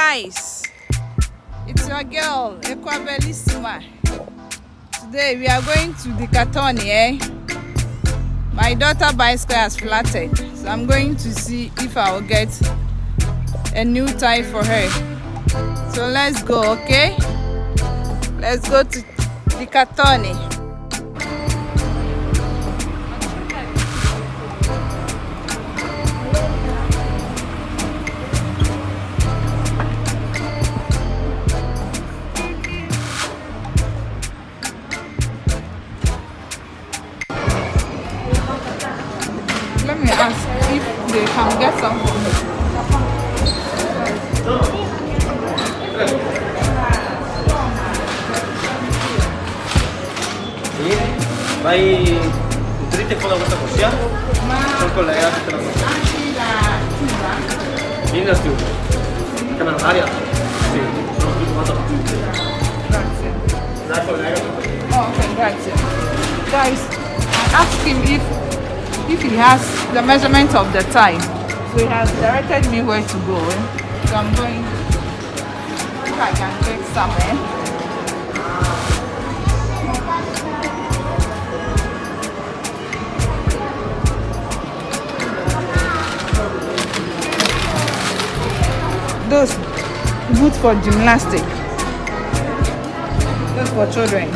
Guys, it's your girl Ekwa Bellissima. Today we are going to the Daugther. My daughter bicycle has flattened, so I'm going to see if I will get a new tie for her. So let's go, okay? Let's go to the Daugther. Let me ask if they can get some for me. Vai dritte con la questa corsia? Sono collegate per la corsia. Vieni da studio. Camera aria? Sì, sono più quanto. Grazie. Dai, collega. Oh, okay, grazie. Guys, I asked him if he has the measurement of the tie. So he has directed me where to go. So I'm going, if I can get somewhere. Those good for gymnastics. Those for children.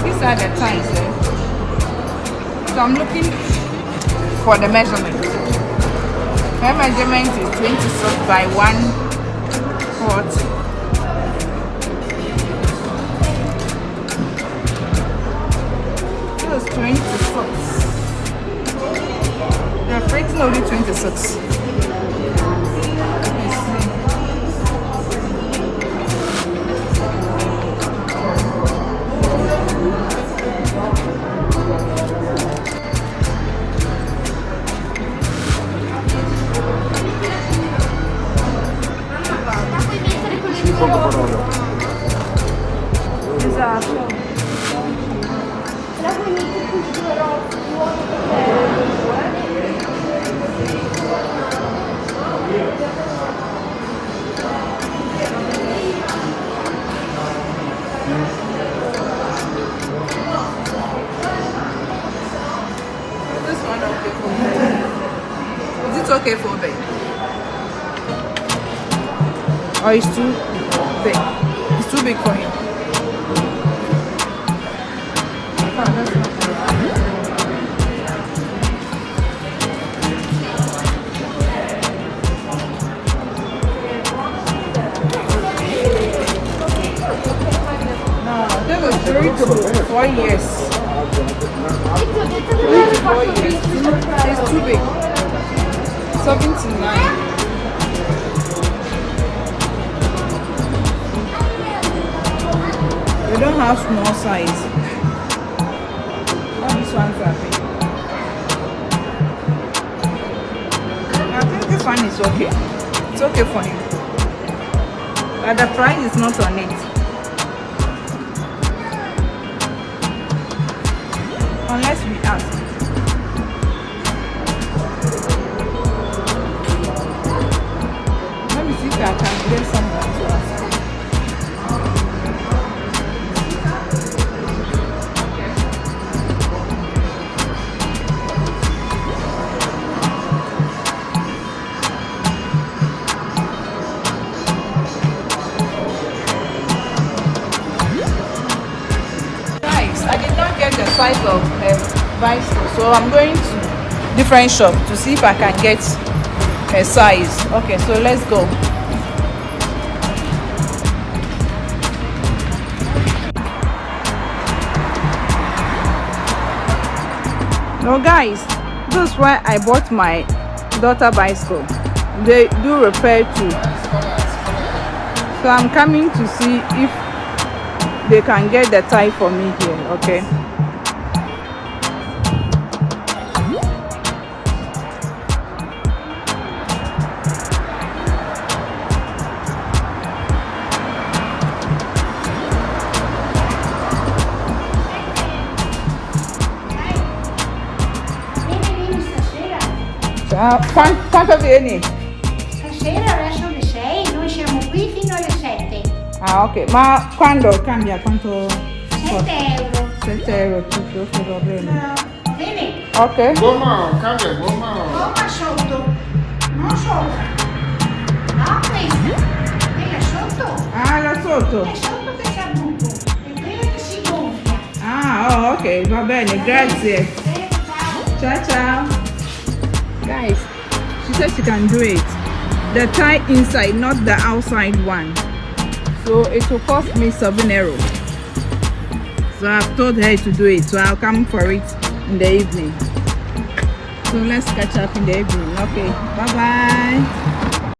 These are the ties, So I'm looking for the measurement. My measurement is 26 by 140. This is 26. The freighting only 26. Poco parola. Esatto. This one okay for me. Is it okay for me? Or it's too big? It's too big for him. That's not no, they were 3 to 4 years. 3 to 4 years. It's too big. 79. They don't have small size. All these ones are big. I think this one is okay. It's okay for him. But the price is not on it. Unless we ask. size of bicycle. So I'm going to different shop to see if I can get a size. Okay, so let's go. Now guys, this is why I bought my daughter bicycle. They do repair too. So I'm coming to see if they can get the tie for me here, okay? Quanto viene? Stasera adesso le 6, noi siamo qui fino alle 7. Ah, ok. Ma quando cambia? Quanto? 7 euro. 7 euro tutto, se va bene. Va bene? Ok. Gomma, cambia gomma. Gomma sotto, non sopra. No, questa. Quella sotto. Ah, là sotto. È sotto che c'è il buco. E quella che si gonfia. Ah, oh, ok, va bene, grazie. Ciao. Ciao, ciao. Guys, she said she can do it. The tie inside, not the outside one. So it will cost me 7 euros. So I've told her to do it. So I'll come for it in the evening. So let's catch up in the evening. Okay, bye bye.